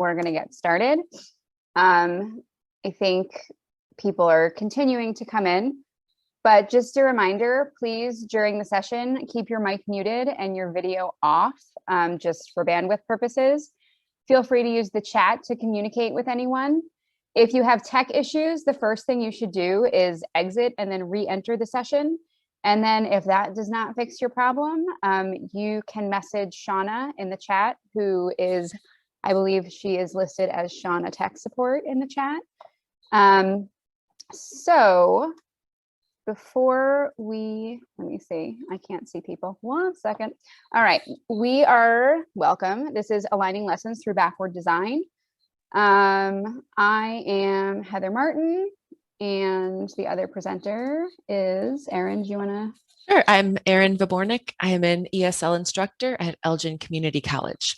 we're going to get started. I think people are continuing to come in, but just a reminder, please, during the session, keep your mic muted and your video off, just for bandwidth purposes. Feel free to use the chat to communicate with anyone. If you have tech issues, the first thing you should do is exit and then re-enter the session. And then if that does not fix your problem, you can message Shauna in the chat, who is, I believe she is listed as Shauna Tech Support in the chat. So before we, let me see, I can't see people. 1 second. All right, we are welcome. This is Aligning Lessons Through Backward Design. I am Heather Martin, and the other presenter is Erin. Do you want to? Sure. I'm Erin Vibornik. I am an ESL instructor at Elgin Community College.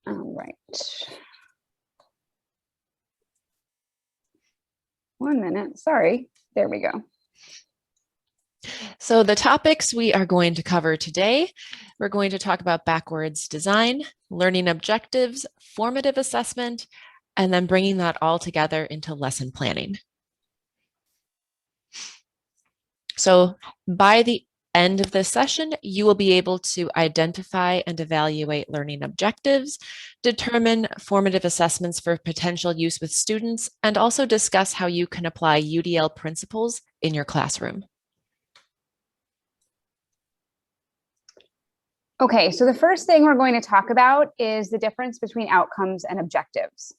All right. 1 minute. Sorry. There we go. So the topics we are going to cover today, we're going to talk about backwards design, learning objectives, formative assessment, and then bringing that all together into lesson planning. So by the end of this session, you will be able to identify and evaluate learning objectives, determine formative assessments for potential use with students, and also discuss how you can apply UDL principles in your classroom. Okay, so the first thing we're going to talk about is the difference between outcomes and objectives.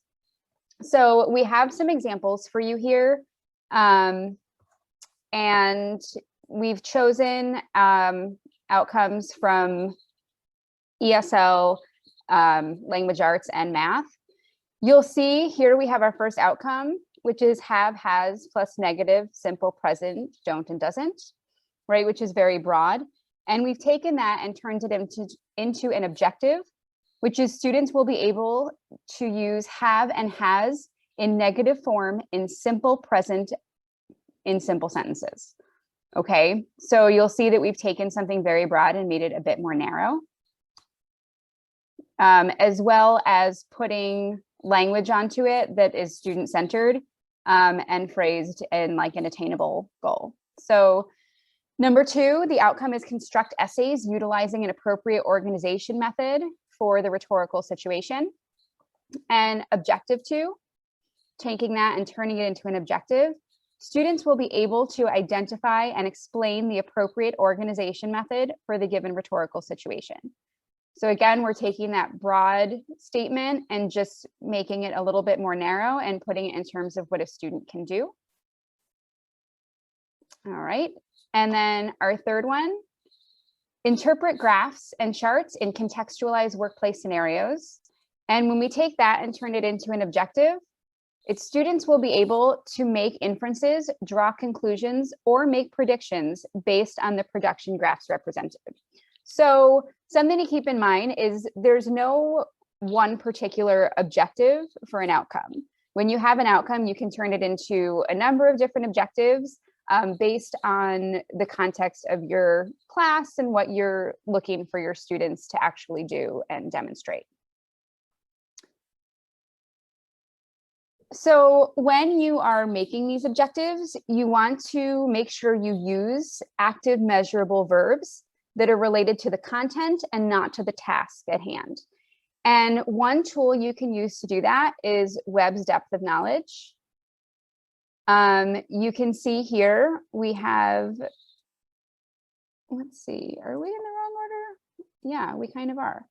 So we have some examples for you here, and we've chosen outcomes from ESL, language arts, and math. You'll see here we have our first outcome, which is have, has, plus negative, simple, present, don't, and doesn't, right, which is very broad. And we've taken that and turned it into an objective, which is students will be able to use have and has in negative form in simple present in simple sentences. Okay, so you'll see that we've taken something very broad and made it a bit more narrow, as well as putting language onto it that is student-centered and phrased in like an attainable goal. So number 2, the outcome is construct essays utilizing an appropriate organization method for the rhetorical situation. And objective 2, taking that and turning it into an objective, students will be able to identify and explain the appropriate organization method for the given rhetorical situation. So again, we're taking that broad statement and just making it a little bit more narrow and putting it in terms of what a student can do. All right. And then our third one, interpret graphs and charts in contextualized workplace scenarios. And when we take that and turn it into an objective, its students will be able to make inferences, draw conclusions, or make predictions based on the production graphs represented. So something to keep in mind is there's no one particular objective for an outcome. When you have an outcome, you can turn it into a number of different objectives based on the context of your class and what you're looking for your students to actually do and demonstrate. So when you are making these objectives, you want to make sure you use active measurable verbs that are related to the content and not to the task at hand. And one tool you can use to do that is Webb's Depth of Knowledge. You can see here we have, let's see, are we in the wrong order? Yeah, we kind of are.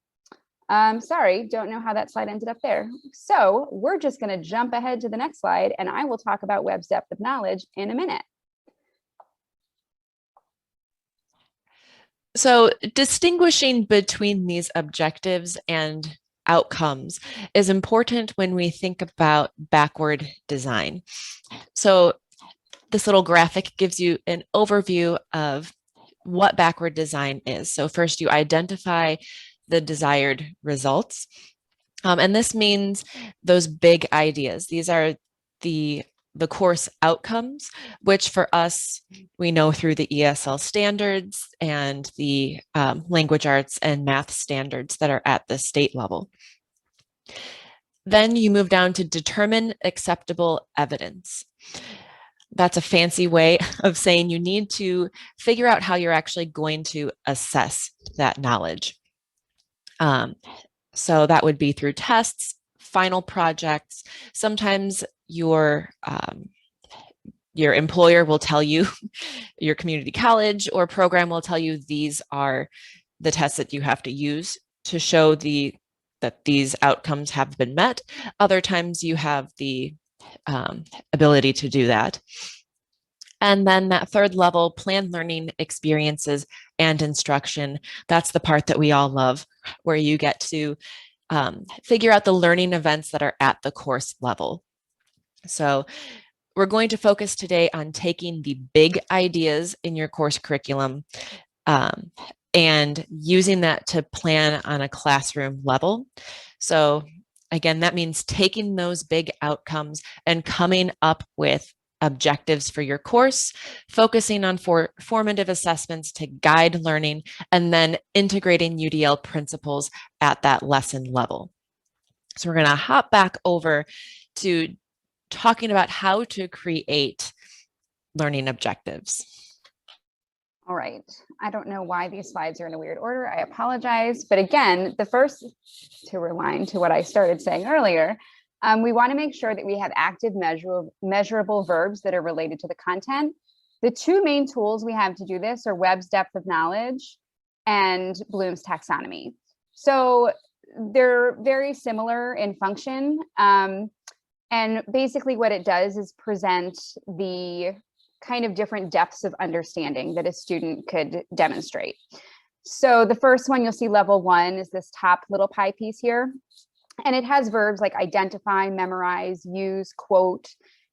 Sorry, don't know how that slide ended up there. So we're just going to jump ahead to the next slide, and I will talk about Webb's Depth of Knowledge in a minute. So distinguishing between these objectives and outcomes is important when we think about backward design. So this little graphic gives you an overview of what backward design is. So first you identify the desired results. And this means those big ideas. These are the the course outcomes, which for us, we know through the ESL standards and the language arts and math standards that are at the state level. Then you move down to determine acceptable evidence. That's a fancy way of saying you need to figure out how you're actually going to assess that knowledge. So that would be through tests, final projects. Sometimes your employer will tell you, your community college or program will tell you these are the tests that you have to use to show that these outcomes have been met. Other times you have the ability to do that. And then that third level, planned learning experiences and instruction. That's the part that we all love, where you get to figure out the learning events that are at the course level. So we're going to focus today on taking the big ideas in your course curriculum and using that to plan on a classroom level. So again, that means taking those big outcomes and coming up with objectives for your course, focusing on formative assessments to guide learning, and then integrating UDL principles at that lesson level. So we're going to hop back over to talking about how to create learning objectives. All right. I don't know why these slides are in a weird order. I apologize. But again, the first, to rewind to what I started saying earlier, we want to make sure that we have active measurable verbs that are related to the content. The two main tools we have to do this are Webb's Depth of Knowledge and Bloom's Taxonomy. So they're very similar in function. And basically what it does is present the kind of different depths of understanding that a student could demonstrate. So the first one you'll see level 1 is this top little pie piece here. And it has verbs like identify, memorize, use, quote,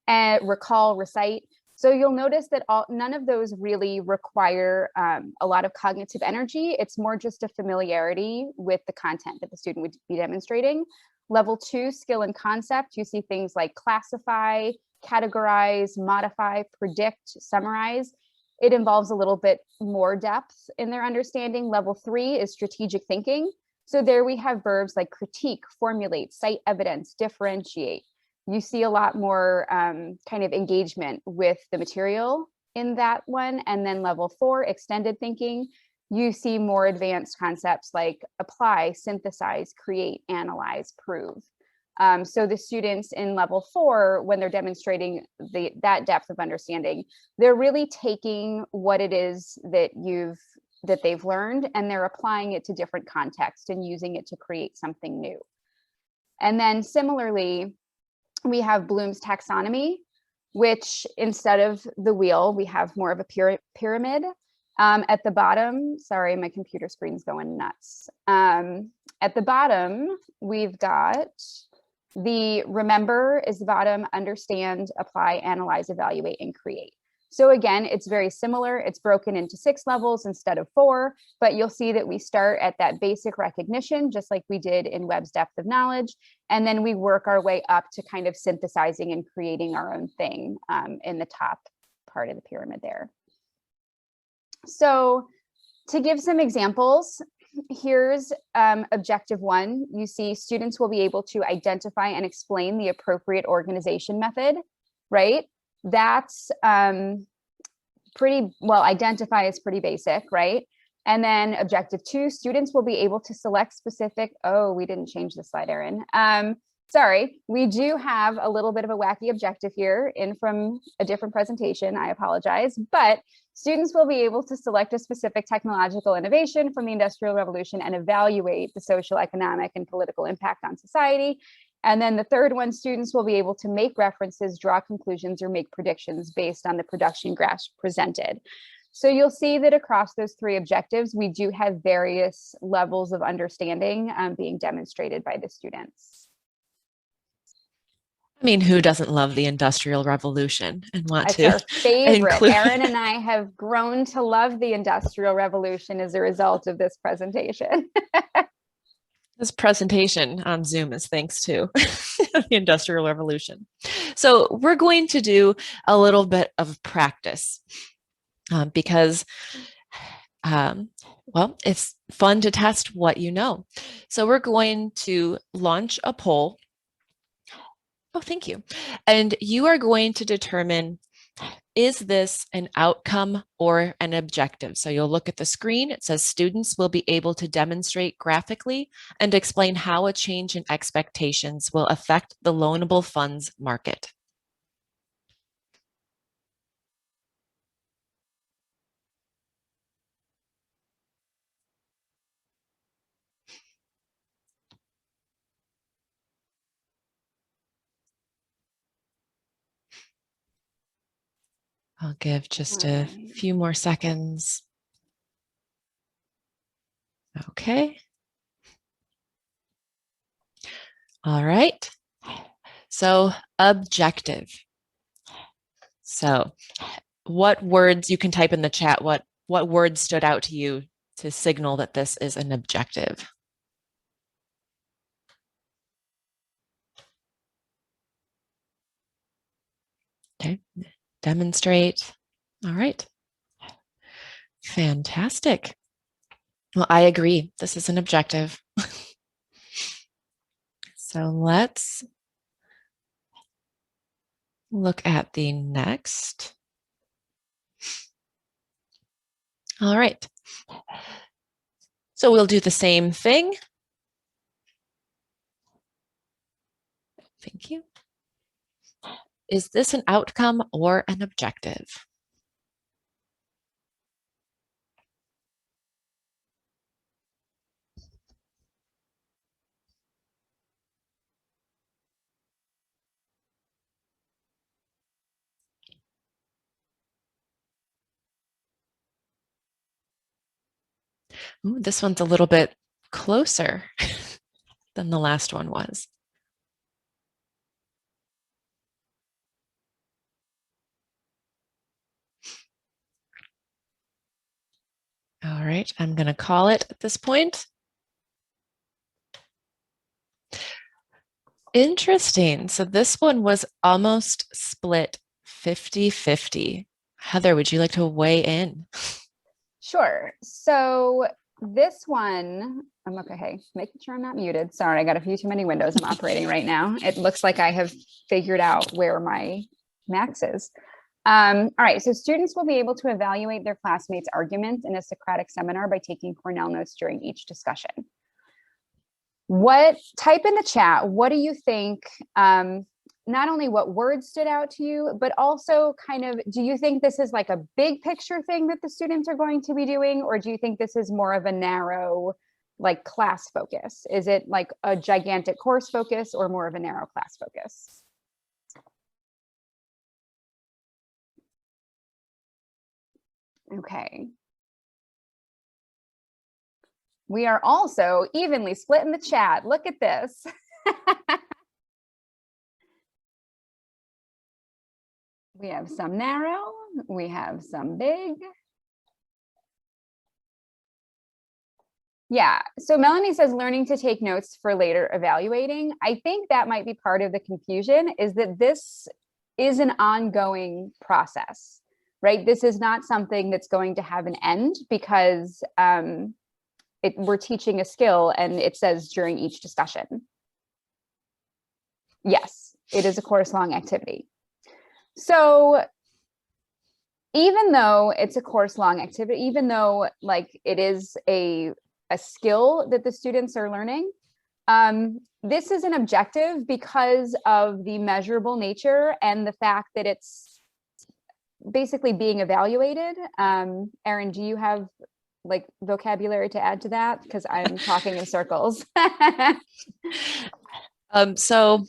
recall, recite. So you'll notice that none of those really require a lot of cognitive energy. It's more just a familiarity with the content that the student would be demonstrating. Level 2, skill and concept, you see things like classify, categorize, modify, predict, summarize. It involves a little bit more depth in their understanding. Level 3 is strategic thinking. So there we have verbs like critique, formulate, cite evidence, differentiate. You see a lot more kind of engagement with the material in that one. And then level 4, extended thinking, you see more advanced concepts like apply, synthesize, create, analyze, prove. So the students in level 4, when they're demonstrating that depth of understanding, they're really taking what it is that they've learned and they're applying it to different contexts and using it to create something new. And then similarly, we have Bloom's taxonomy, which instead of the wheel, we have more of a pyramid. At the bottom, sorry, my computer screen's going nuts. At the bottom, we've got the remember is the bottom, understand, apply, analyze, evaluate, and create. So again, it's very similar. It's broken into 6 levels instead of 4, but you'll see that we start at that basic recognition, just like we did in Webb's Depth of Knowledge. And then we work our way up to kind of synthesizing and creating our own thing in the top part of the pyramid there. So to give some examples, here's objective 1. You see students will be able to identify and explain the appropriate organization method, right? That's pretty well, identify is pretty basic, right? And then objective 2, students will be able to select specific, oh, we didn't change the slide, Erin. Sorry, we do have a little bit of a wacky objective here in from a different presentation, I apologize, but students will be able to select a specific technological innovation from the Industrial Revolution and evaluate the social, economic, and political impact on society. And then the third one, students will be able to make references, draw conclusions, or make predictions based on the production graphs presented. So you'll see that across those 3 objectives, we do have various levels of understanding being demonstrated by the students. I mean, who doesn't love the Industrial Revolution and want It's to our favorite. include... Erin and I have grown to love the Industrial Revolution as a result of this presentation. This presentation on Zoom is thanks to the Industrial Revolution. So we're going to do a little bit of practice because, well, it's fun to test what you know. So we're going to launch a poll. Oh, thank you. And you are going to determine, is this an outcome or an objective? So you'll look at the screen. It says students will be able to demonstrate graphically and explain how a change in expectations will affect the loanable funds market. I'll give just a few more seconds. Okay. All right. So objective. So what words, you can type in the chat, what words stood out to you to signal that this is an objective? Okay. Demonstrate. All right. Fantastic. Well, I agree. This is an objective. So let's look at the next. All right. So we'll do the same thing. Thank you. Is this an outcome or an objective? Ooh, this one's a little bit closer than the last one was. All right, I'm going to call it at this point. Interesting. So this one was almost split 50-50. Heather, would you like to weigh in? Sure. So this one, I'm okay. Hey, making sure I'm not muted. Sorry, I got a few too many windows I'm operating right now. It looks like I have figured out where my max is. All right, so students will be able to evaluate their classmates' arguments in a Socratic seminar by taking Cornell notes during each discussion. Type in the chat, what do you think, not only what words stood out to you, but also kind of, do you think this is like a big picture thing that the students are going to be doing? Or do you think this is more of a narrow, like class focus? Is it like a gigantic course focus or more of a narrow class focus? Okay. We are also evenly split in the chat. Look at this. We have some narrow, we have some big. Yeah, so Melanie says learning to take notes for later evaluating. I think that might be part of the confusion, is that this is an ongoing process, right? This is not something that's going to have an end, because we're teaching a skill and it says during each discussion. Yes, it is a course-long activity. So even though it's a course-long activity, even though like it is a skill that the students are learning, this is an objective because of the measurable nature and the fact that it's basically being evaluated. Erin, do you have like vocabulary to add to that? Because I'm talking in circles. So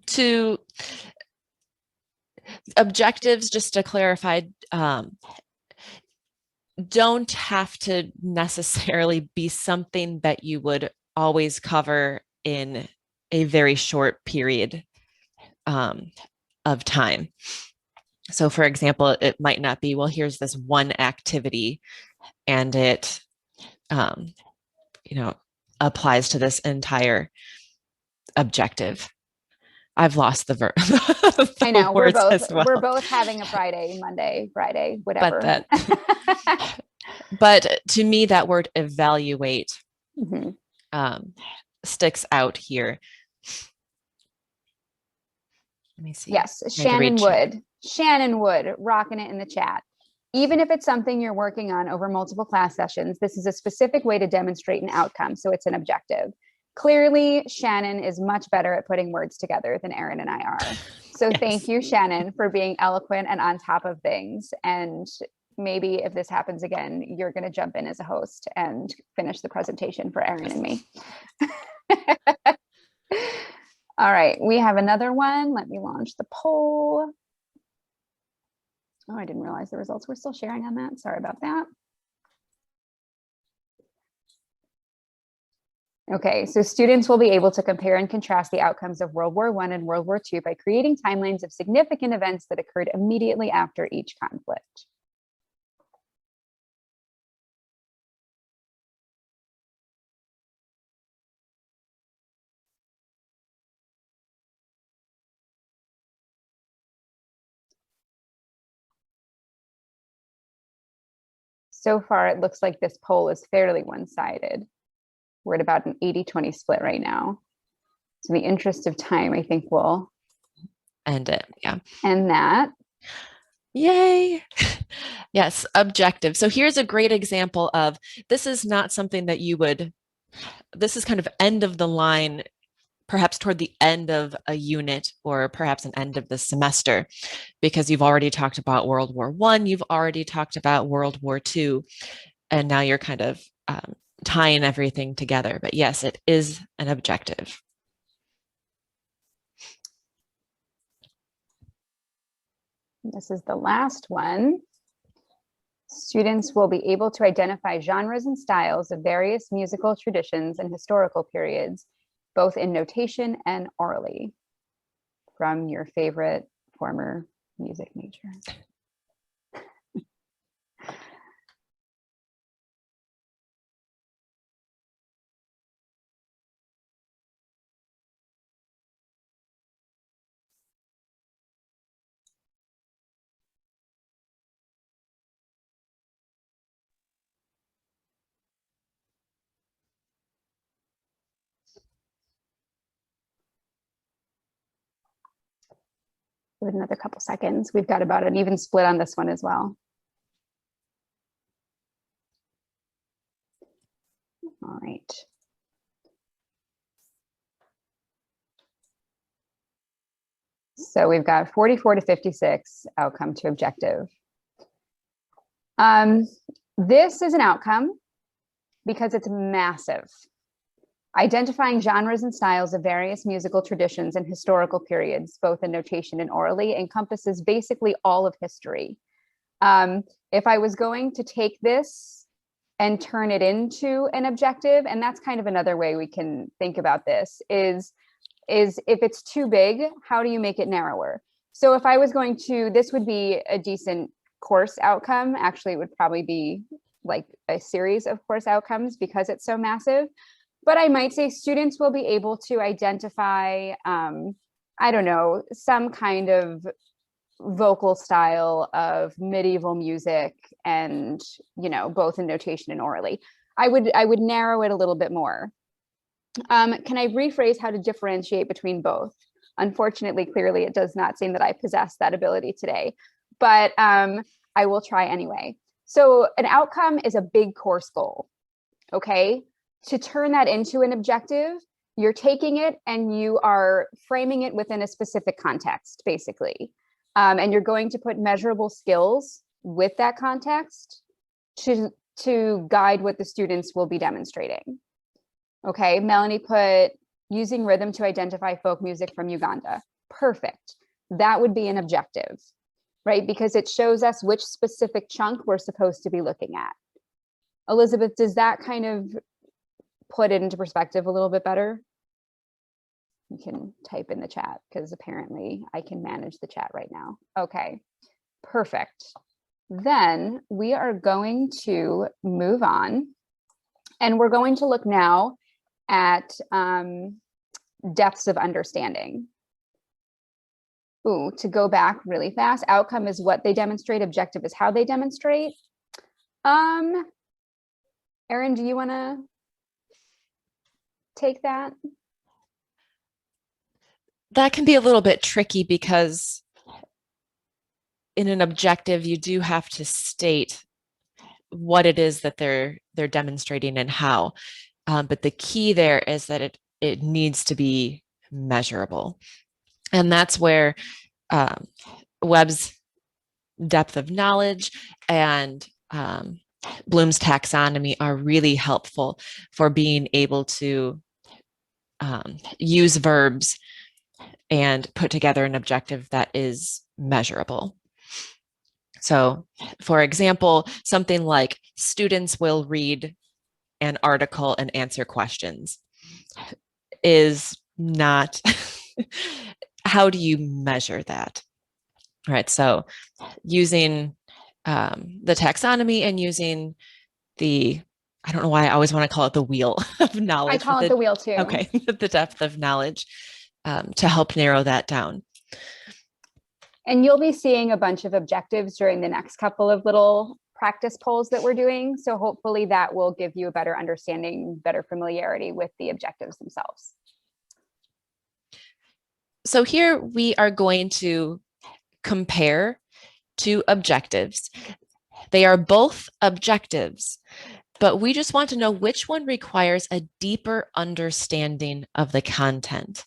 to objectives, just to clarify, don't have to necessarily be something that you would always cover in a very short period of time. So for example, it might not be, well, here's this one activity and it, applies to this entire objective. I've lost the verb. I know we're words both as well. we're both having a Friday, Monday, Friday, But whatever. but to me, that word evaluate Mhm. sticks out here. Let me see. Yes, Trying to read chat. Shannon Wood, rocking it in the chat. Even if it's something you're working on over multiple class sessions, this is a specific way to demonstrate an outcome, so it's an objective. Clearly, Shannon is much better at putting words together than Erin and I are. So Yes. thank you, Shannon, for being eloquent and on top of things. And maybe if this happens again, you're going to jump in as a host and finish the presentation for Erin and me. All right, we have another one. Let me launch the poll. Oh, I didn't realize the results were still sharing on that. Sorry about that. Okay, so students will be able to compare and contrast the outcomes of World War I and World War II by creating timelines of significant events that occurred immediately after each conflict. So far, it looks like this poll is fairly one-sided. We're at about an 80-20 split right now. So in the interest of time, I think we'll End it. Yeah. end that. Yay. Yes, objective. So here's a great example of this is not something that you would, this is kind of end of the line, perhaps toward the end of a unit or perhaps an end of the semester, because you've already talked about World War I, you've already talked about World War II, and now you're kind of tying everything together. But yes, it is an objective. This is the last one. Students will be able to identify genres and styles of various musical traditions and historical periods, both in notation and orally, from your favorite former music major. With another couple seconds. We've got about an even split on this one as well. All right. So we've got 44 to 56 outcome to objective. This is an outcome because it's massive. Identifying genres and styles of various musical traditions and historical periods, both in notation and orally, encompasses basically all of history. If I was going to take this and turn it into an objective, and that's kind of another way we can think about this, is if it's too big, how do you make it narrower? So if I was going to, this would be a decent course outcome. Actually, it would probably be like a series of course outcomes because it's so massive. But I might say students will be able to identify, I don't know, some kind of vocal style of medieval music and, you know, both in notation and orally. I would narrow it a little bit more. Can I rephrase how to differentiate between both? Unfortunately, clearly, it does not seem that I possess that ability today, but I will try anyway. So an outcome is a big course goal, okay? To turn that into an objective, you're taking it and you are framing it within a specific context, basically. And you're going to put measurable skills with that context to guide what the students will be demonstrating. Okay, Melanie put using rhythm to identify folk music from Uganda. Perfect. That would be an objective, right? Because it shows us which specific chunk we're supposed to be looking at. Elizabeth, does that kind of put it into perspective a little bit better? You can type in the chat because apparently I can manage the chat right now. Okay, perfect. Then we are going to move on and we're going to look now at depths of understanding. to go back really fast, outcome is what they demonstrate, objective is how they demonstrate. Erin, do you want to take that? That can be a little bit tricky because in an objective, you do have to state what it is that they're demonstrating and how. But the key there is that it needs to be measurable. And that's where Webb's depth of knowledge and Bloom's taxonomy are really helpful for being able to use verbs and put together an objective that is measurable. So, for example, something like students will read an article and answer questions is not, how do you measure that? All right, so using the taxonomy and using I don't know why I always want to call it the wheel of knowledge. I call it the wheel too. Okay, the depth of knowledge to help narrow that down. And you'll be seeing a bunch of objectives during the next couple of little practice polls that we're doing. So hopefully that will give you a better understanding, better familiarity with the objectives themselves. So here we are going to compare two objectives. They are both objectives, but we just want to know which one requires a deeper understanding of the content.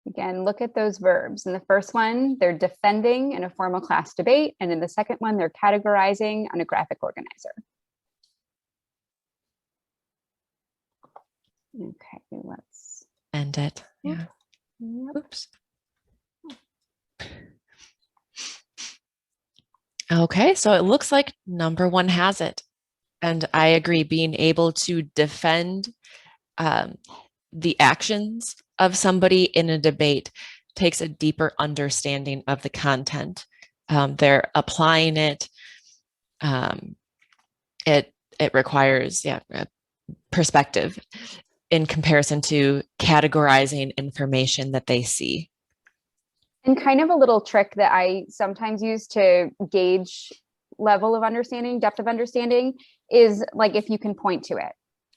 Again, look at those verbs. In the first one, they're defending in a formal class debate. And in the second one, they're categorizing on a graphic organizer. Okay, let's end it. Yeah. Yep. Oops. Okay, so it looks like number one has it. And I agree, being able to defend the actions of somebody in a debate takes a deeper understanding of the content. They're applying it. It requires, perspective in comparison to categorizing information that they see. And kind of a little trick that I sometimes use to gauge level of understanding, depth of understanding, is like if you can point to it,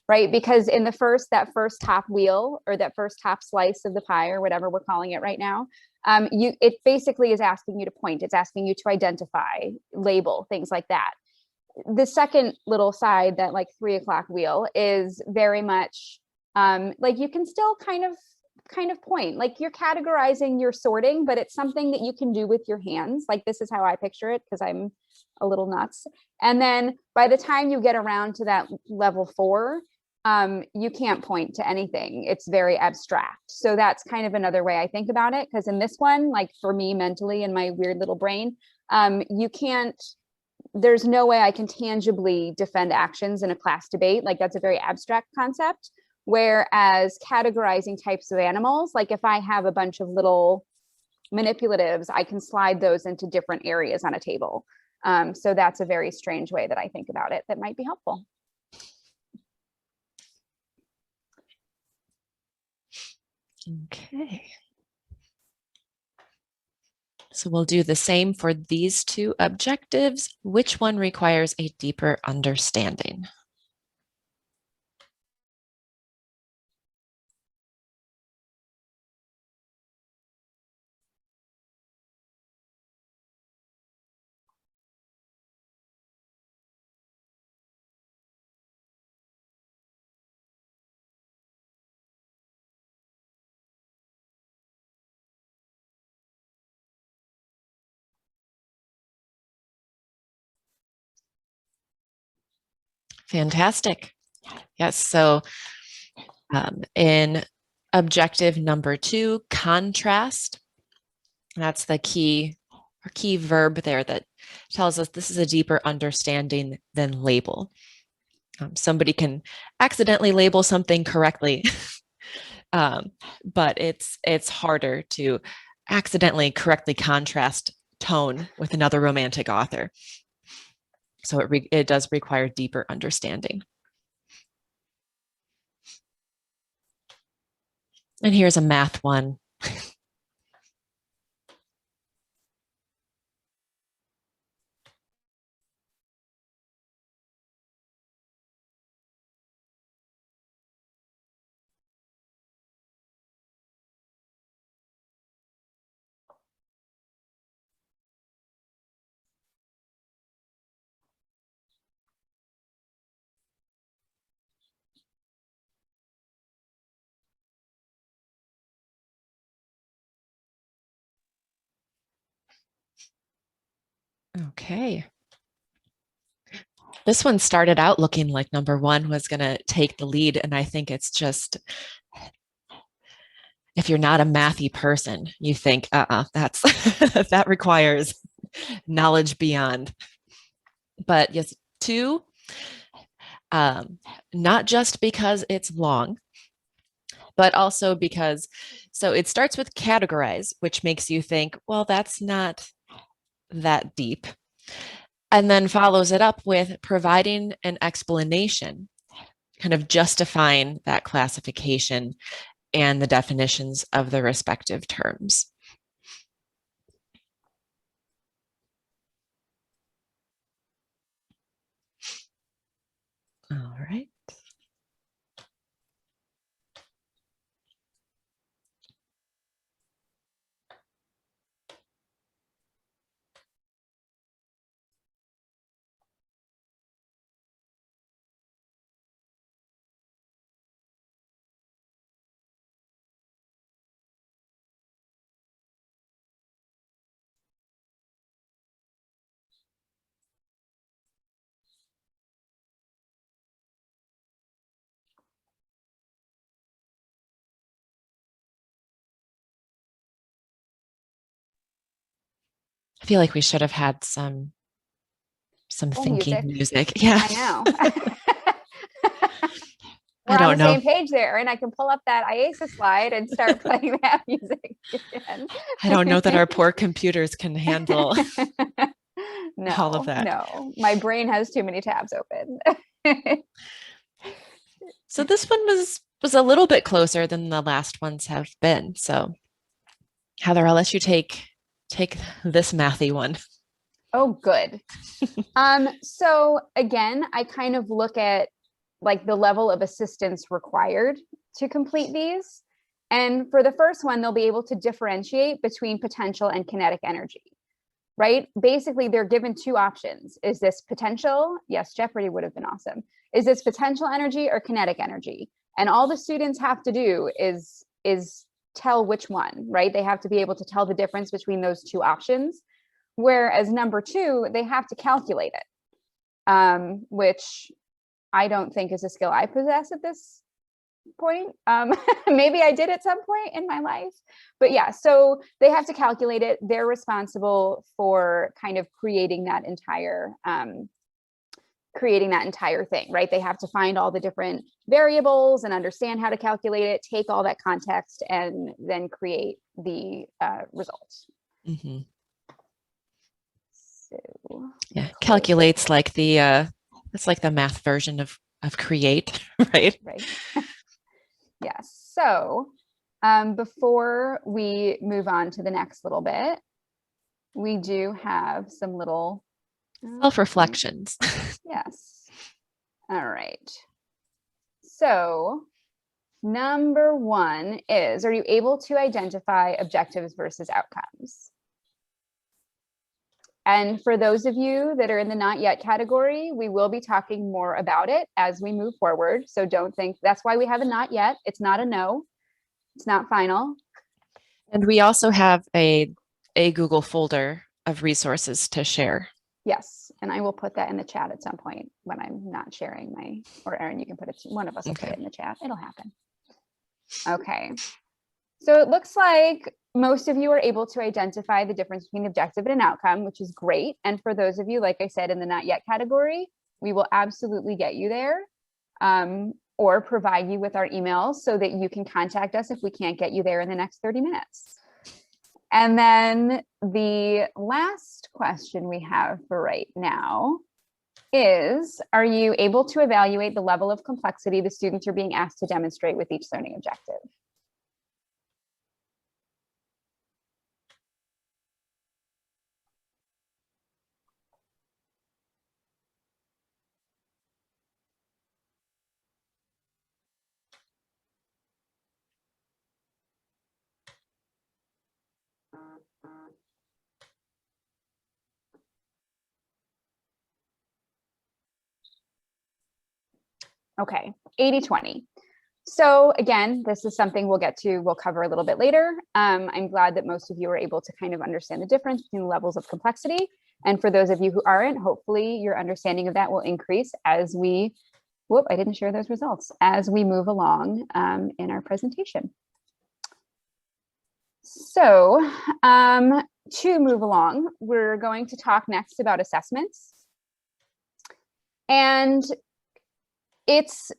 right? Because in that first top wheel or that first top slice of the pie or whatever we're calling it right now, it basically is asking you to point. It's asking you to identify, label, things like that. The second little side, that like 3 o'clock wheel, is very much like you can still kind of point, like you're categorizing, you're sorting, but it's something that you can do with your hands. Like this is how I picture it because I'm a little nuts. And then by the time you get around to that level 4, you can't point to anything. It's very abstract. So that's kind of another way I think about it. Because in this one, like for me mentally in my weird little brain, there's no way I can tangibly defend actions in a class debate. Like that's a very abstract concept. Whereas categorizing types of animals, like if I have a bunch of little manipulatives, I can slide those into different areas on a table. So that's a very strange way that I think about it that might be helpful. Okay. So we'll do the same for these two objectives. Which one requires a deeper understanding? Fantastic. Yes, so in objective number 2, contrast, that's the key verb there that tells us this is a deeper understanding than label. Somebody can accidentally label something correctly, but it's harder to accidentally correctly contrast tone with another romantic author. So it does require deeper understanding. And here's a math one. Okay. This one started out looking like number one was going to take the lead. And I think it's just, if you're not a mathy person, you think, that's that requires knowledge beyond. But yes, two, not just because it's long, but also because, so it starts with categorize, which makes you think, well, that's not that deep. And then follows it up with providing an explanation, kind of justifying that classification and the definitions of the respective terms. All right. I feel like we should have had some thinking music. Yeah. I know. We're on the same page there, and I can pull up that IASA slide and start playing that music again. I don't know that our poor computers can handle no, all of that. No, my brain has too many tabs open. So this one was a little bit closer than the last ones have been. So Heather, I'll let you take this mathy one. Oh, good. So again, I kind of look at like the level of assistance required to complete these. And for the first one, they'll be able to differentiate between potential and kinetic energy, right? Basically, they're given two options. Is this potential? Yes, Jeopardy would have been awesome. Is this potential energy or kinetic energy? And all the students have to do is tell which one, right? They have to be able to tell the difference between those two options. Whereas number two, they have to calculate it, which I don't think is a skill I possess at this point. Maybe I did at some point in my life, but yeah, so they have to calculate it. They're responsible for kind of creating that entire thing, right? They have to find all the different variables and understand how to calculate it, take all that context, and then create the results. Mm-hmm. So yeah, calculates like the it's like the math version of create, right? Right. Yes. So before we move on to the next little bit, we do have some little self-reflections. Yes. All right. So number one is, are you able to identify objectives versus outcomes? And for those of you that are in the not yet category, we will be talking more about it as we move forward. So don't think that's why we have a not yet. It's not a no. It's not final. And we also have a Google folder of resources to share. Yes. And I will put that in the chat at some point when I'm not sharing my, or Erin, you can put it, one of us will put it in the chat. It'll happen. Okay. So it looks like most of you are able to identify the difference between objective and an outcome, which is great. And for those of you, like I said, in the not yet category, we will absolutely get you there, or provide you with our emails so that you can contact us if we can't get you there in the next 30 minutes. And then the last question we have for right now is, are you able to evaluate the level of complexity the students are being asked to demonstrate with each learning objective? Okay, 80-20. So again, this is something we'll cover a little bit later. I'm glad that most of you are able to kind of understand the difference between the levels of complexity. And for those of you who aren't, hopefully your understanding of that will increase as we, I didn't share those results, as we move along in our presentation. So to move along, we're going to talk next about assessments. And it's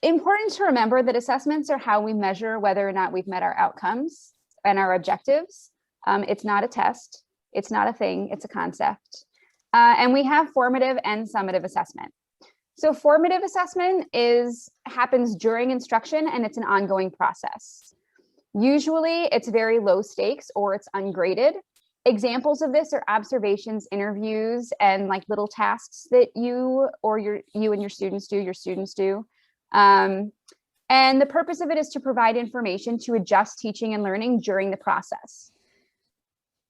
important to remember that assessments are how we measure whether or not we've met our outcomes and our objectives. It's not a test, it's not a thing, it's a concept. And we have formative and summative assessment. So formative assessment happens during instruction, and it's an ongoing process. Usually it's very low stakes or it's ungraded. Examples of this are observations, interviews, and like little tasks that you and your students do. And the purpose of it is to provide information to adjust teaching and learning during the process.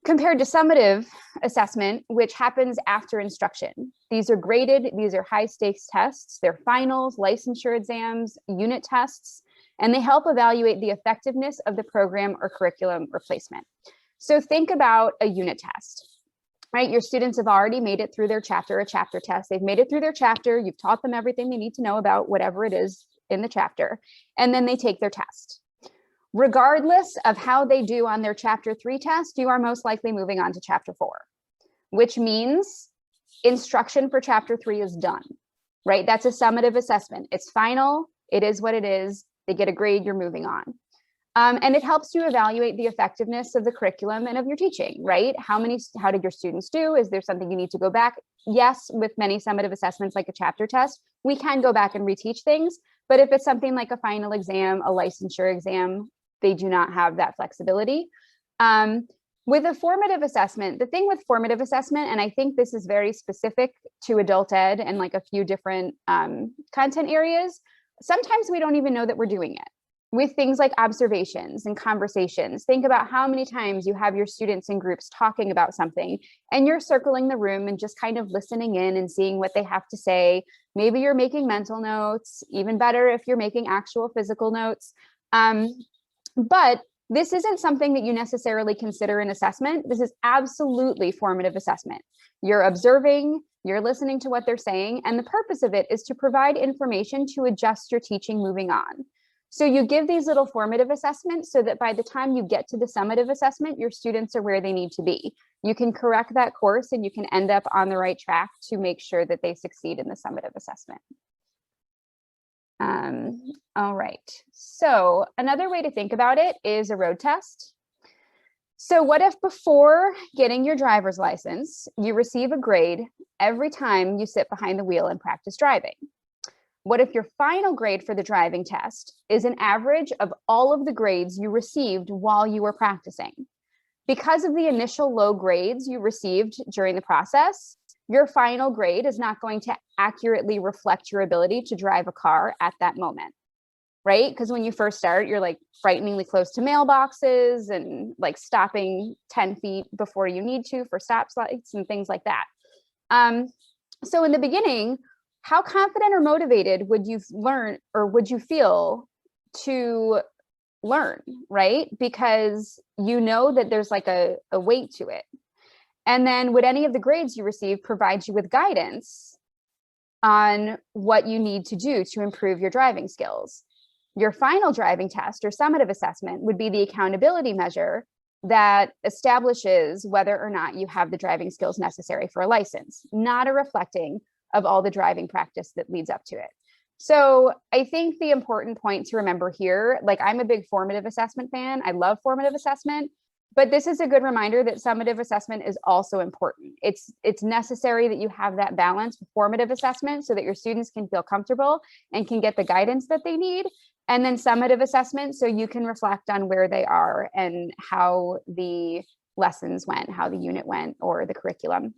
Compared to summative assessment, which happens after instruction. These are graded, these are high stakes tests, they're finals, licensure exams, unit tests, and they help evaluate the effectiveness of the program or curriculum replacement. So think about a unit test, right? Your students have already made it through their chapter, a chapter test. They've made it through their chapter. You've taught them everything they need to know about whatever it is in the chapter, and then they take their test. Regardless of how they do on their chapter 3 test, you are most likely moving on to chapter 4, which means instruction for chapter 3 is done, right? That's a summative assessment. It's final. It is what it is. They get a grade, you're moving on. And it helps you evaluate the effectiveness of the curriculum and of your teaching, right? How did your students do? Is there something you need to go back? Yes, with many summative assessments like a chapter test, we can go back and reteach things. But if it's something like a final exam, a licensure exam, they do not have that flexibility. With a formative assessment, the thing with formative assessment, and I think this is very specific to adult ed and like a few different content areas, sometimes we don't even know that we're doing it. With things like observations and conversations, think about how many times you have your students in groups talking about something and you're circling the room and just kind of listening in and seeing what they have to say. Maybe you're making mental notes, even better if you're making actual physical notes. But this isn't something that you necessarily consider an assessment. This is absolutely formative assessment. You're observing, you're listening to what they're saying, and the purpose of it is to provide information to adjust your teaching moving on. So you give these little formative assessments so that by the time you get to the summative assessment, your students are where they need to be. You can correct that course and you can end up on the right track to make sure that they succeed in the summative assessment. All right, so another way to think about it is a road test. So what if before getting your driver's license, you receive a grade every time you sit behind the wheel and practice driving? What if your final grade for the driving test is an average of all of the grades you received while you were practicing? Because of the initial low grades you received during the process, your final grade is not going to accurately reflect your ability to drive a car at that moment, right? Because when you first start, you're like frighteningly close to mailboxes and like stopping 10 feet before you need to for stop lights and things like that. So in the beginning, how confident or motivated would you learn or would you feel to learn, right? Because you know that there's like a weight to it. And then would any of the grades you receive provide you with guidance on what you need to do to improve your driving skills? Your final driving test or summative assessment would be the accountability measure that establishes whether or not you have the driving skills necessary for a license, not a reflecting of all the driving practice that leads up to it. So I think the important point to remember here, like I'm a big formative assessment fan. I love formative assessment, but this is a good reminder that summative assessment is also important. It's necessary that you have that balance with formative assessment so that your students can feel comfortable and can get the guidance that they need. And then summative assessment so you can reflect on where they are and how the lessons went, how the unit went, or the curriculum.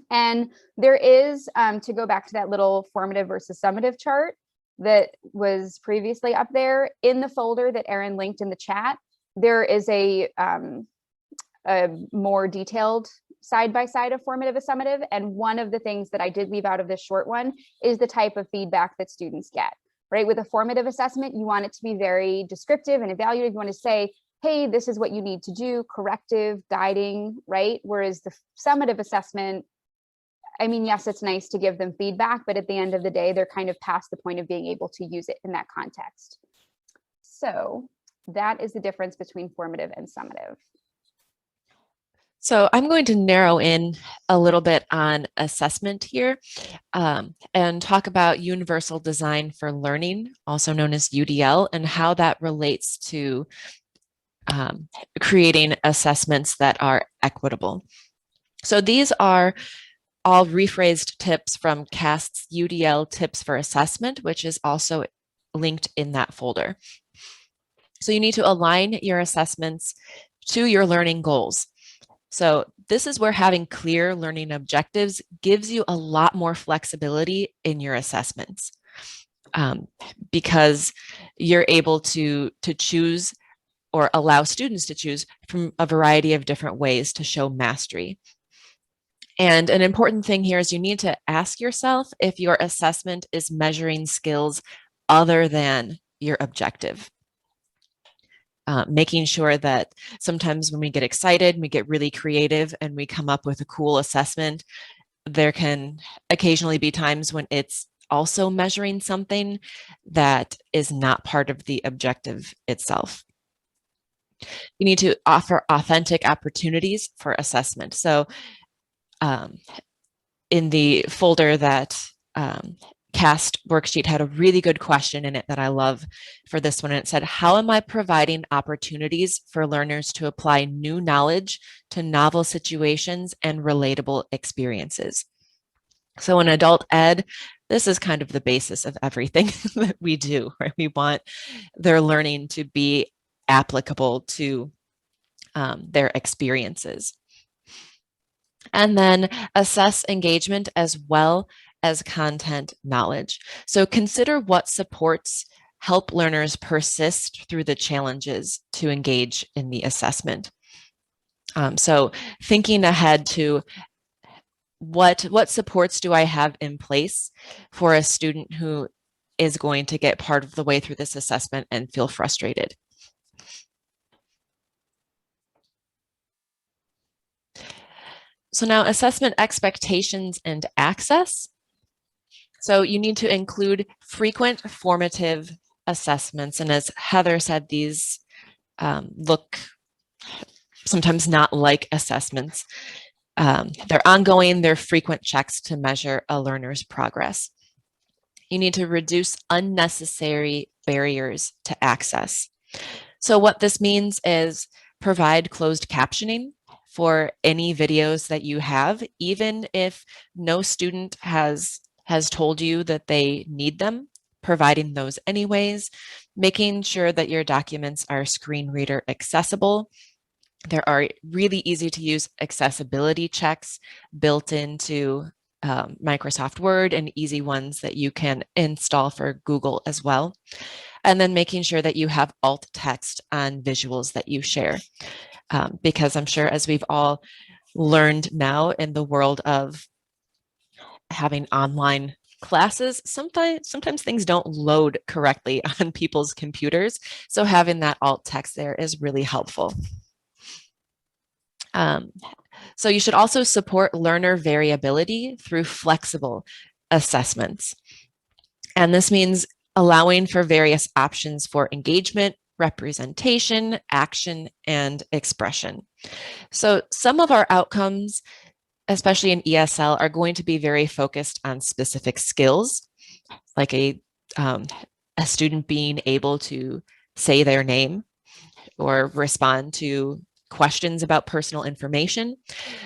And there is, to go back to that little formative versus summative chart that was previously up there, in the folder that Erin linked in the chat, there is a more detailed side-by-side of formative and summative. And one of the things that I did leave out of this short one is the type of feedback that students get, right? With a formative assessment, you want it to be very descriptive and evaluative. You want to say, hey, this is what you need to do, corrective, guiding, right? Whereas the summative assessment, I mean, yes, it's nice to give them feedback, but at the end of the day, they're kind of past the point of being able to use it in that context. So that is the difference between formative and summative. So I'm going to narrow in a little bit on assessment here and talk about universal design for learning, also known as UDL, and how that relates to creating assessments that are equitable. So these are all rephrased tips from CAST's UDL tips for assessment, which is also linked in that folder. So you need to align your assessments to your learning goals. So this is where having clear learning objectives gives you a lot more flexibility in your assessments, because you're able to choose or allow students to choose from a variety of different ways to show mastery. And an important thing here is you need to ask yourself if your assessment is measuring skills other than your objective. Making sure that sometimes when we get excited, we get really creative and we come up with a cool assessment, there can occasionally be times when it's also measuring something that is not part of the objective itself. You need to offer authentic opportunities for assessment. So in the folder that CAST worksheet had a really good question in it that I love for this one. And it said, how am I providing opportunities for learners to apply new knowledge to novel situations and relatable experiences? So in adult ed, this is kind of the basis of everything that we do, right? We want their learning to be applicable to their experiences. And then assess engagement as well as content knowledge. So consider what supports help learners persist through the challenges to engage in the assessment. So thinking ahead to what supports do I have in place for a student who is going to get part of the way through this assessment and feel frustrated. So now assessment expectations and access. So you need to include frequent formative assessments. And as Heather said, these look sometimes not like assessments. They're ongoing, they're frequent checks to measure a learner's progress. You need to reduce unnecessary barriers to access. So what this means is provide closed captioning for any videos that you have, even if no student has told you that they need them, providing those anyways, making sure that your documents are screen reader accessible. There are really easy to use accessibility checks built into Microsoft Word and easy ones that you can install for Google as well. And then making sure that you have alt text on visuals that you share. Because I'm sure as we've all learned now in the world of having online classes, sometimes things don't load correctly on people's computers. So having that alt text there is really helpful. So you should also support learner variability through flexible assessments. And this means allowing for various options for engagement, representation, action, and expression. So some of our outcomes especially in ESL, are going to be very focused on specific skills, like a student being able to say their name or respond to questions about personal information.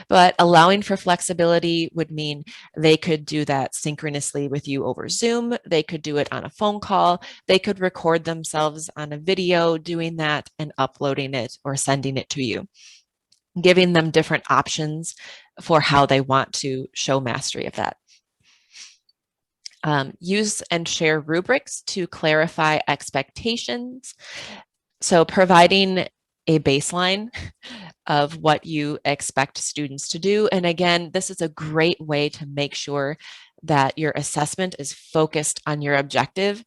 But allowing for flexibility would mean they could do that synchronously with you over Zoom. They could do it on a phone call. They could record themselves on a video doing that and uploading it or sending it to you, giving them different options for how they want to show mastery of that. Use and share rubrics to clarify expectations. So providing a baseline of what you expect students to do. And again, this is a great way to make sure that your assessment is focused on your objective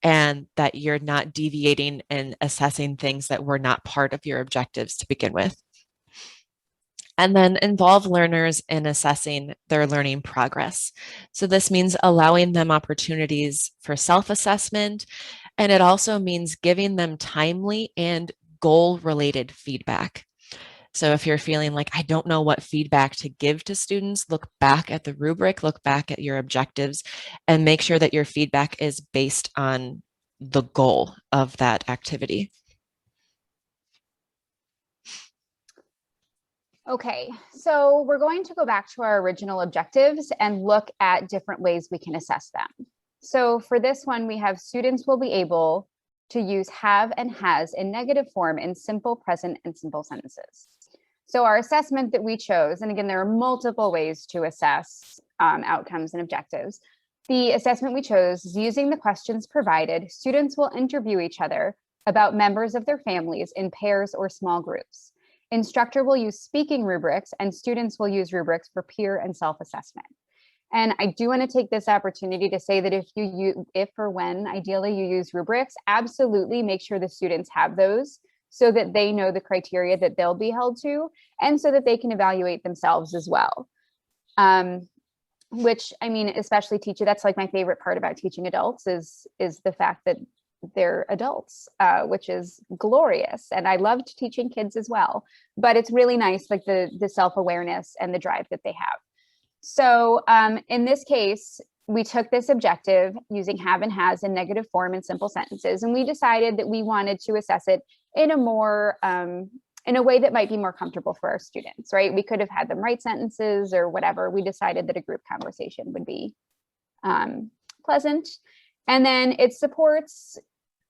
and that you're not deviating and assessing things that were not part of your objectives to begin with. And then involve learners in assessing their learning progress. So this means allowing them opportunities for self-assessment, and it also means giving them timely and goal-related feedback. So if you're feeling like, I don't know what feedback to give to students, look back at the rubric, look back at your objectives, and make sure that your feedback is based on the goal of that activity. Okay, so we're going to go back to our original objectives and look at different ways we can assess them. So for this one, we have students will be able to use have and has in negative form in simple, present, and simple sentences. So our assessment that we chose, and again, there are multiple ways to assess outcomes and objectives. The assessment we chose is using the questions provided. Students will interview each other about members of their families in pairs or small groups. Instructor will use speaking rubrics, and students will use rubrics for peer and self-assessment. And I do want to take this opportunity to say that if or when ideally you use rubrics, absolutely make sure the students have those so that they know the criteria that they'll be held to, and so that they can evaluate themselves as well. Which, I mean, especially that's like my favorite part about teaching adults is the fact that they're adults, which is glorious. And I loved teaching kids as well, but it's really nice, like the self-awareness and the drive that they have. So in this case, we took this objective using have and has in negative form in simple sentences, and we decided that we wanted to assess it in a more in a way that might be more comfortable for our students, right? We could have had them write sentences or whatever. We decided that a group conversation would be pleasant. And then it supports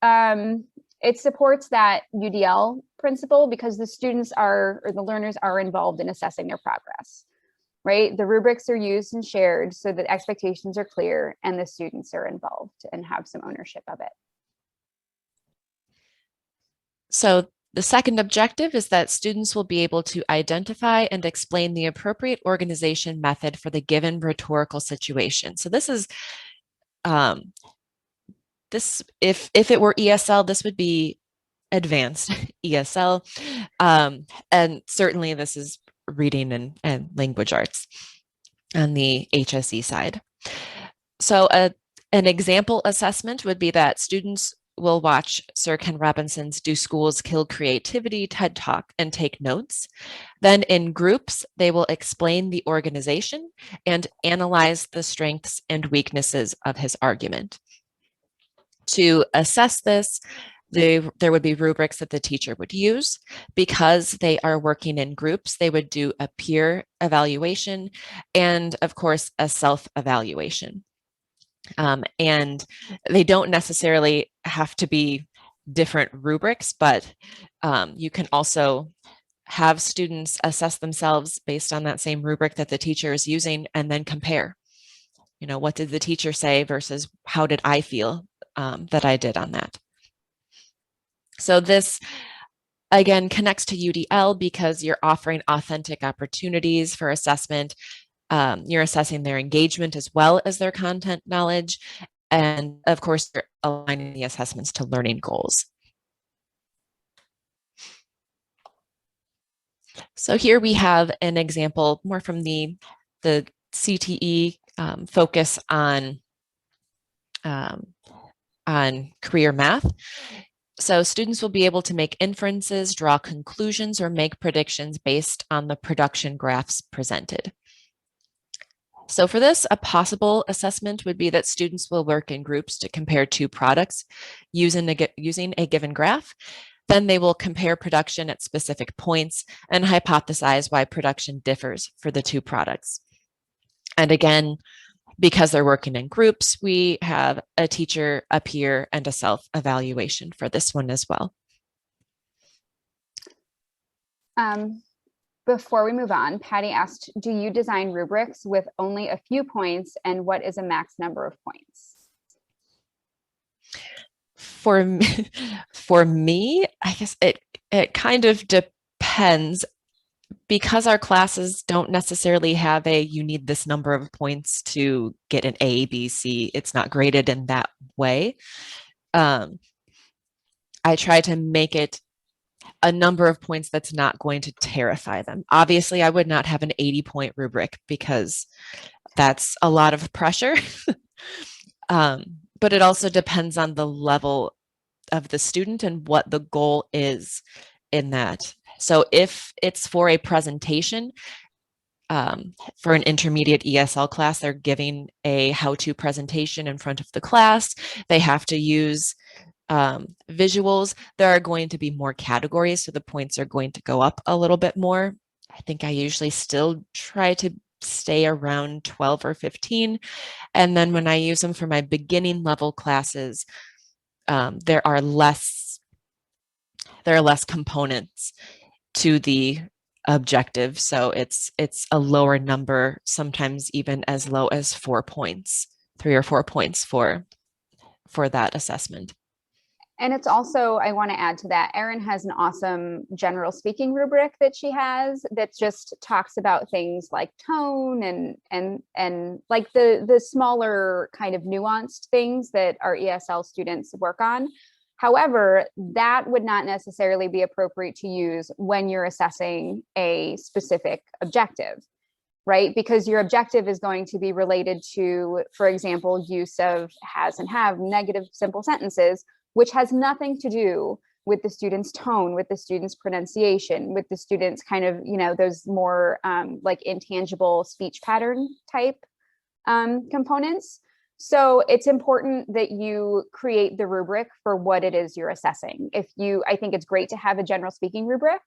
that UDL principle because the students or the learners are involved in assessing their progress, right? The rubrics are used and shared so that expectations are clear and the students are involved and have some ownership of it. So the second objective is that students will be able to identify and explain the appropriate organization method for the given rhetorical situation. So this is if it were ESL, this would be advanced ESL. And certainly this is reading and language arts on the HSE side. So an example assessment would be that students will watch Sir Ken Robinson's Do Schools Kill Creativity TED Talk and take notes. Then in groups, they will explain the organization and analyze the strengths and weaknesses of his argument. To assess this, there would be rubrics that the teacher would use. Because they are working in groups, they would do a peer evaluation and, of course, a self-evaluation. And they don't necessarily have to be different rubrics, but you can also have students assess themselves based on that same rubric that the teacher is using and then compare. You know, what did the teacher say versus how did I feel that I did on that? So this, again, connects to UDL because you're offering authentic opportunities for assessment. You're assessing their engagement as well as their content knowledge. And of course, you're aligning the assessments to learning goals. So here we have an example more from the CTE focus on career math. So students will be able to make inferences, draw conclusions, or make predictions based on the production graphs presented. So for this, a possible assessment would be that students will work in groups to compare two products using a given graph. Then they will compare production at specific points and hypothesize why production differs for the two products. And again, because they're working in groups, we have a teacher, a peer, and a self-evaluation for this one as well. Before we move on, Patty asked, do you design rubrics with only a few points, and what is a max number of points? For me, I guess it kind of depends, because our classes don't necessarily have you need this number of points to get an A, B, C. It's not graded in that way. I try to make it a number of points that's not going to terrify them. Obviously, I would not have an 80-point rubric because that's a lot of pressure. But it also depends on the level of the student and what the goal is in that. So if it's for a presentation, for an intermediate ESL class, they're giving a how-to presentation in front of the class. They have to use visuals. There are going to be more categories, so the points are going to go up a little bit more. I think I usually still try to stay around 12 or 15. And then when I use them for my beginning level classes, there are less components to the objective. So it's a lower number, sometimes even as low as 4 points, 3 or 4 points for that assessment. And it's also, I want to add to that, Erin has an awesome general speaking rubric that she has that just talks about things like tone and like the smaller kind of nuanced things that our ESL students work on. However, that would not necessarily be appropriate to use when you're assessing a specific objective, right? Because your objective is going to be related to, for example, use of has and have, negative simple sentences, which has nothing to do with the student's tone, with the student's pronunciation, with the student's kind of, those more like intangible speech pattern type components. So it's important that you create the rubric for what it is you're assessing. I think it's great to have a general speaking rubric,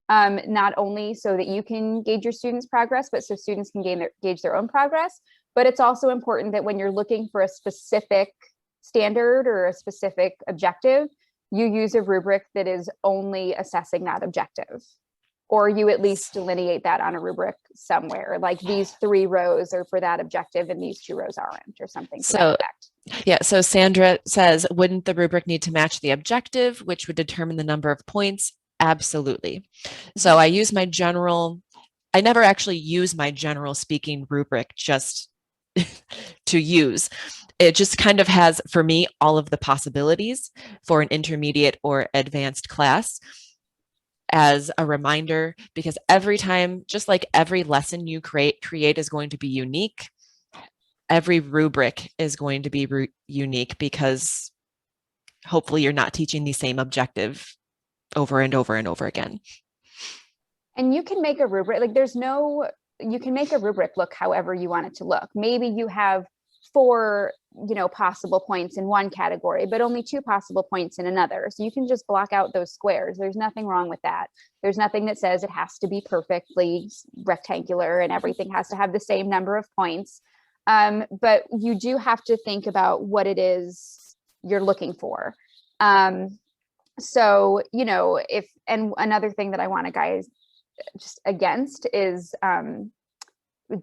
not only so that you can gauge your students' progress, but so students can gauge their own progress. But it's also important that when you're looking for a specific standard or a specific objective, you use a rubric that is only assessing that objective, or you at least delineate that on a rubric somewhere, like these 3 rows are for that objective and these 2 rows aren't, or something to that effect. Yeah, so Sandra says, wouldn't the rubric need to match the objective, which would determine the number of points? Absolutely. So I never actually use my general speaking rubric just to use. It just kind of has, for me, all of the possibilities for an intermediate or advanced class as a reminder, because every time, just like every lesson you create is going to be unique, every rubric is going to be unique, because hopefully you're not teaching the same objective over and over and over again. And you can make a rubric, you can make a rubric look however you want it to look. Maybe you have 4, possible points in one category, but only 2 possible points in another. So you can just block out those squares. There's nothing wrong with that. There's nothing that says it has to be perfectly rectangular and everything has to have the same number of points. But you do have to think about what it is you're looking for. So, and another thing that I want to guide just against is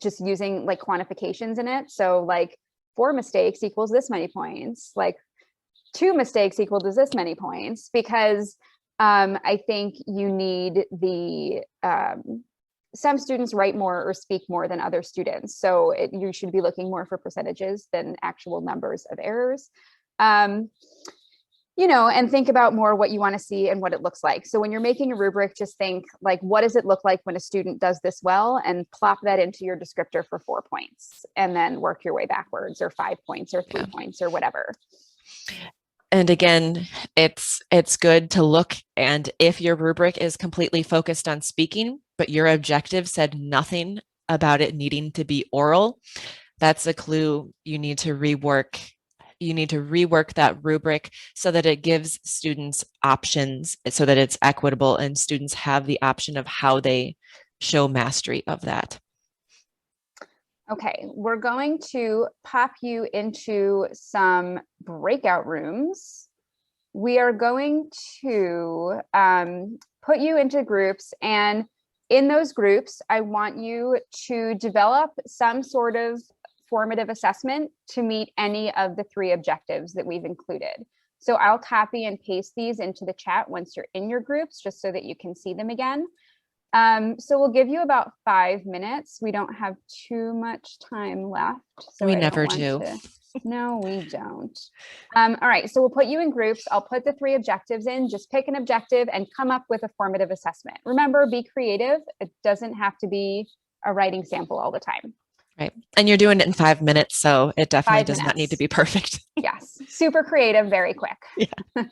just using like quantifications in it. So like 4 mistakes equals this many points, like 2 mistakes equals this many points, because I think you need some students write more or speak more than other students. So you should be looking more for percentages than actual numbers of errors. And think about more what you want to see and what it looks like. So when you're making a rubric, just think like, what does it look like when a student does this well, and plop that into your descriptor for 4 points, and then work your way backwards, or 5 points or 3 points or whatever. And again, it's good to look, and if your rubric is completely focused on speaking, but your objective said nothing about it needing to be oral, that's a clue. You need to rework that rubric so that it gives students options, so that it's equitable and students have the option of how they show mastery of that. Okay, we're going to pop you into some breakout rooms. We are going to put you into groups, and in those groups, I want you to develop some sort of formative assessment to meet any of the 3 objectives that we've included. So I'll copy and paste these into the chat once you're in your groups, just so that you can see them again. So we'll give you about 5 minutes. We don't have too much time left. So We never do. No, we don't. All right, so we'll put you in groups. I'll put the 3 objectives in. Just pick an objective and come up with a formative assessment. Remember, be creative. It doesn't have to be a writing sample all the time. Right. And you're doing it in 5 minutes, so it definitely 5 does not need to minutes. be perfect. Yes, super creative, very quick. Yeah.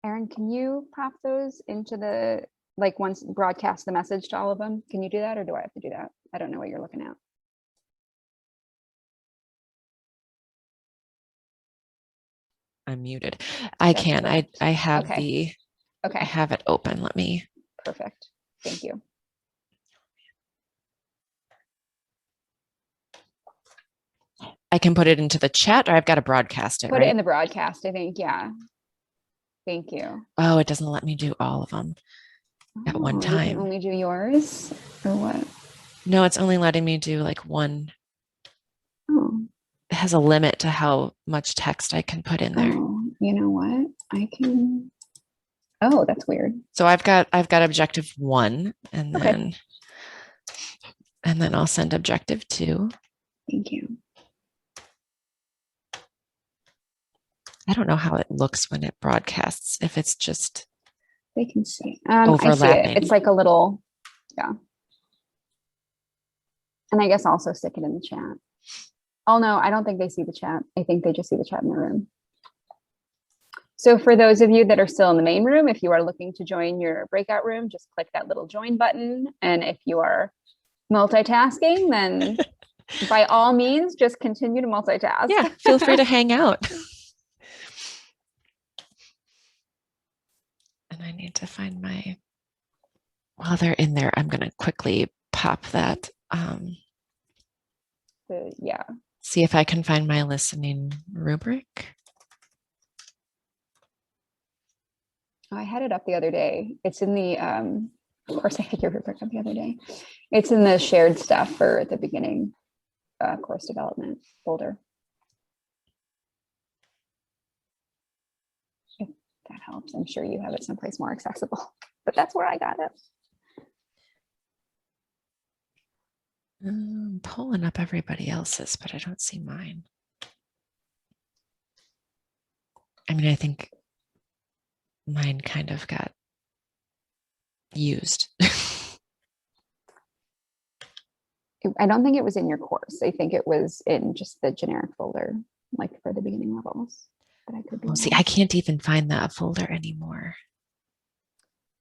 Erin, can you pop those into the, like, once broadcast the message to all of them? Can you do that, or do I have to do that? I don't know what you're looking at. I'm muted. I That's can. correct. I have Okay. I Okay, have it open. Let me. perfect. Thank you. I can put it into the chat, or I've got to broadcast it, Put it right? in the broadcast, I think. Yeah. Thank you. Oh, it doesn't let me do all of them at one Oh, you can time. only do yours, or what? No, it's only letting me do like one. Oh, It has a limit to how much text I can put in there. oh, you know what? I can. Oh, that's weird. So I've got objective 1, and Okay. then I'll send objective 2. Thank you. I don't know how it looks when it broadcasts, if it's just They can see. I see it. overlapping. It's like a little, yeah. And I guess also stick it in the chat. Oh no, I don't think they see the chat. I think they just see the chat in the room. So for those of you that are still in the main room, if you are looking to join your breakout room, just click that little join button. And if you are multitasking, then by all means, just continue to multitask. Yeah, feel free to hang out. And I need to find my, while they're in there, I'm going to quickly pop that. Yeah. See if I can find my listening rubric. Oh, I had it up the other day. It's in the, of course I had your rubric up the other day. It's in the shared stuff for the beginning course development folder. If that helps. I'm sure you have it someplace more accessible, but that's where I got it. I'm pulling up everybody else's, but I don't see mine. I mean, I think mine kind of got used. I don't think it was in your course. I think it was in just the generic folder, like for the beginning levels. But I could be Oh, see, wrong. I can't even find that folder anymore.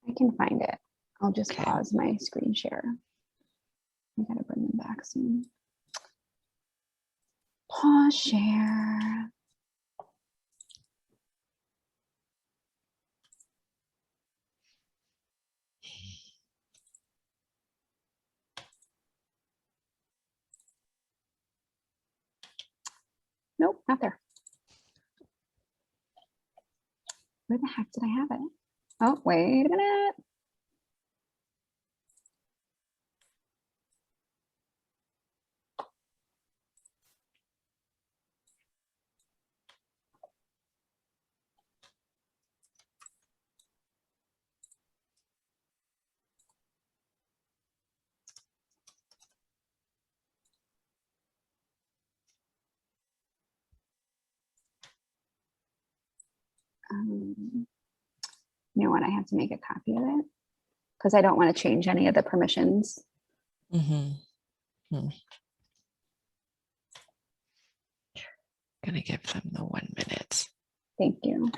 I can find it. I'll just Okay. pause my screen share. I gotta bring them back soon. Pause share. Nope, not there. Where the heck did I have it? Oh, wait a minute. You know what? I have to make a copy of it because I don't want to change any of the permissions. Mm-hmm. Gonna give them the 1 minute. Thank you.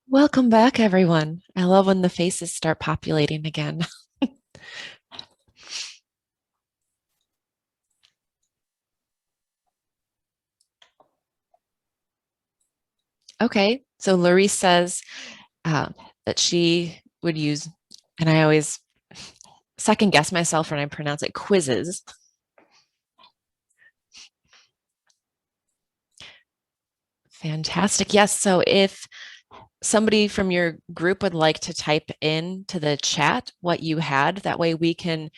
Welcome back, everyone. I love when the faces start populating again. Okay, so Larice says that she would use, and I always second guess myself when I pronounce it, quizzes. Fantastic. Yes, so if somebody from your group would like to type in to the chat what you had, that way we can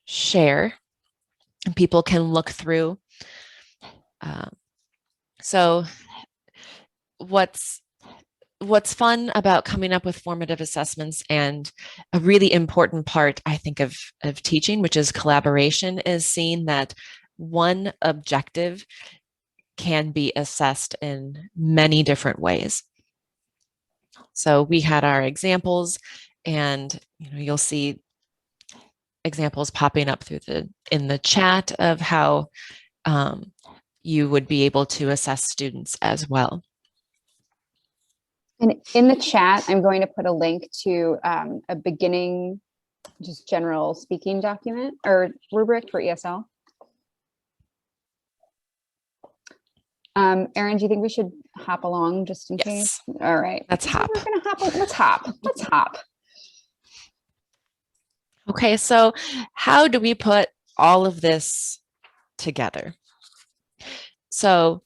share and people can look through. So what's fun about coming up with formative assessments, and a really important part, I think, of teaching, which is collaboration, is seeing that one objective can be assessed in many different ways. So we had our examples, and you'll see examples popping up in the chat of how you would be able to assess students as well. And in the chat, I'm going to put a link to a beginning, just general speaking document or rubric for ESL. Erin, do you think we should hop along just in case? All right. Let's hop. We're gonna hop. Let's hop. Let's hop. Okay, so how do we put all of this together? So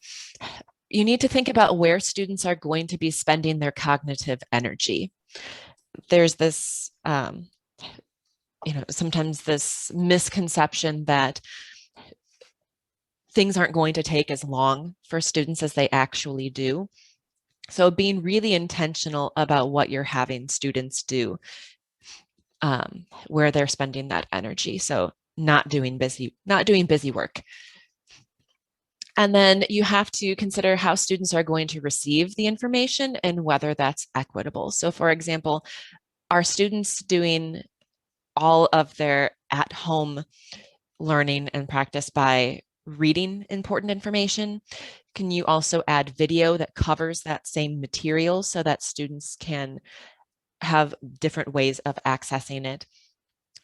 you need to think about where students are going to be spending their cognitive energy. There's this, sometimes this misconception that things aren't going to take as long for students as they actually do. So being really intentional about what you're having students do, where they're spending that energy. So not doing busy work. And then you have to consider how students are going to receive the information and whether that's equitable. So for example, are students doing all of their at-home learning and practice by reading important information? Can you also add video that covers that same material so that students can have different ways of accessing it?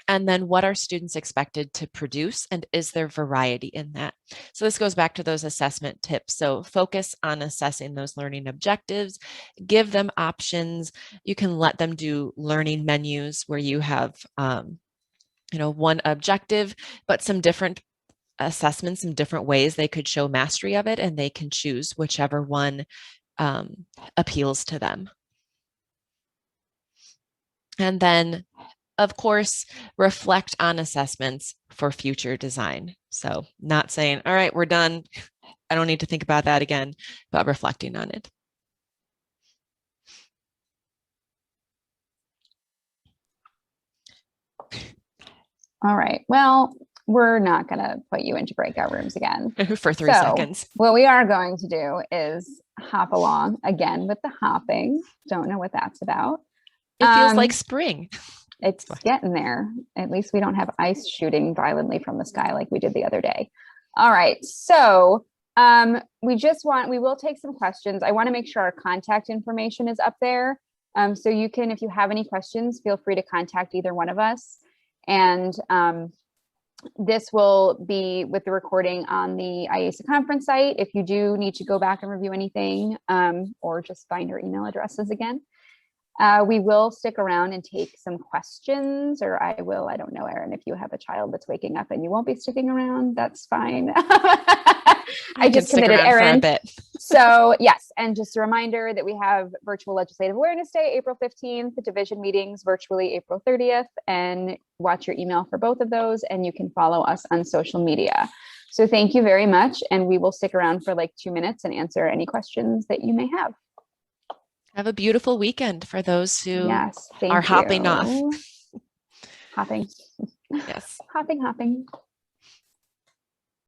And then what are students expected to produce, and is there variety in that? So this goes back to those assessment tips. So focus on assessing those learning objectives, give them options. You can let them do learning menus where you have one objective, but some different assessments, some different ways they could show mastery of it, and they can choose whichever one appeals to them. And then, of course, reflect on assessments for future design. So not saying, all right, we're done, I don't need to think about that again, but reflecting on it. All right. Well, we're not going to put you into breakout rooms again. For 3 seconds. What we are going to do is hop along again with the hopping. Don't know what that's about. It feels like spring. It's getting there. At least we don't have ice shooting violently from the sky like we did the other day. All right. So we will take some questions. I want to make sure our contact information is up there. So you can, if you have any questions, feel free to contact either one of us. And this will be with the recording on the IASA conference site. If you do need to go back and review anything or just find our email addresses again. We will stick around and take some questions, or I will. I don't know, Erin, if you have a child that's waking up and you won't be sticking around, that's fine. I just stick committed, around for a Erin. bit. So yes, and just a reminder that we have virtual Legislative Awareness Day, April 15th, the division meetings virtually April 30th, and watch your email for both of those, and you can follow us on social media. So thank you very much, and we will stick around for like 2 minutes and answer any questions that you may have. Have a beautiful weekend for those who Yes, thank are hopping off. you. Hopping. Yes. Hopping.